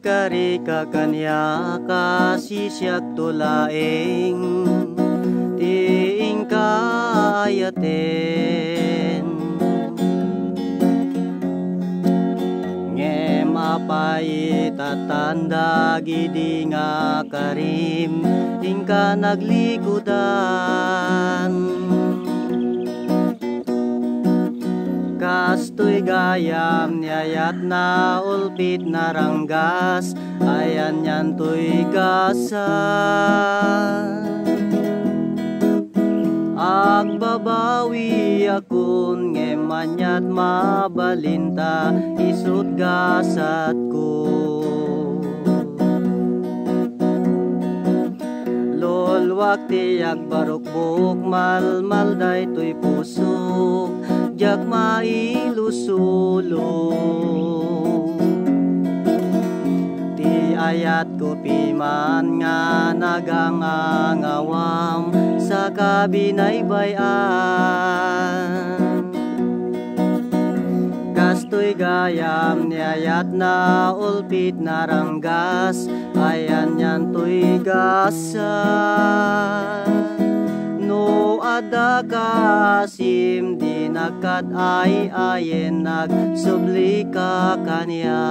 nagkari ka kanya kasisyak tulaing tiing kayaten ngem apay tatanda gidi nga karim ingka naglikudan kastoy gayam niyayat na ulpit na ranggas ayan yan to'y gasan agbabawi akon ngemanyat mabalinta isut gasat ko lol wakti agbarukbuk malmalday to'y pusok jak mailusulong ti ayat ko piman nga nagangangawam sa kabinaybayan kastoy gayam ni ayat na ulpit na ranggas ayan yan to'y gasan no ada kasim di nakat ay ayen nagsubli ka kanya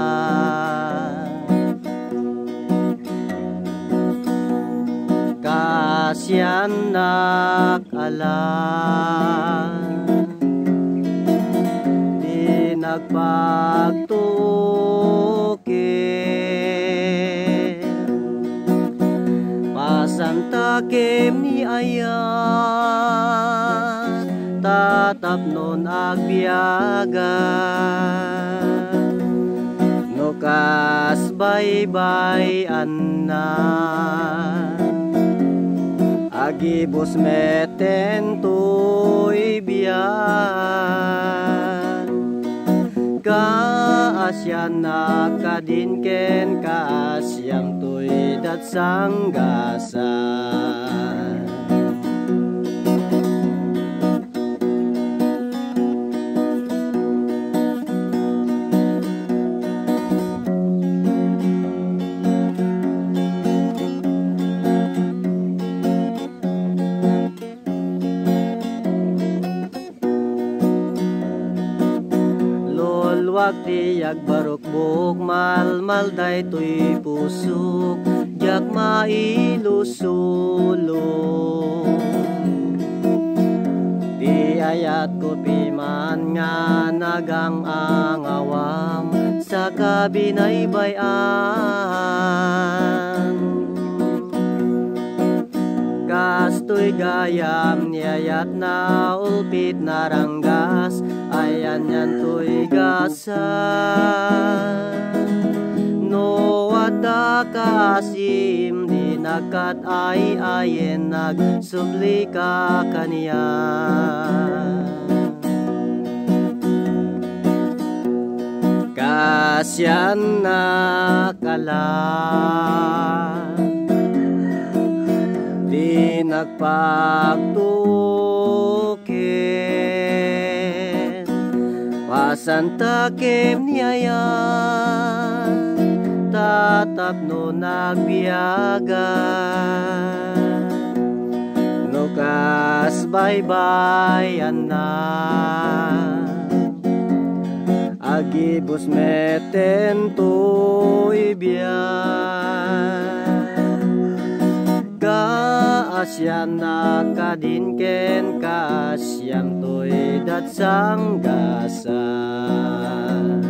kasyan nakala di nagpagtukir pasantakem ni ayat tatap non agbiaga no kas bye-bye anna agibus meten to'y biyan kaasyan na kadinken kaasyam to'y datsanggasan wakti agbarukbuk malmalday to'y pusok jak mailusulong di ayat ko piman nga nagangangawam sa kabinaybayan kastoy gayam niyayat na ulpit na ranggas ayan yan to'y gasan no ada kasim di nakat ay ayen nagsubli ka kanya kasyan nakala di nagpagtukir pasantakem niyayan tatap no nagbiaga no kas bye-bye na agibus meten to'y biyan kaasyan na kadinken kaasyam to'y datsanggasan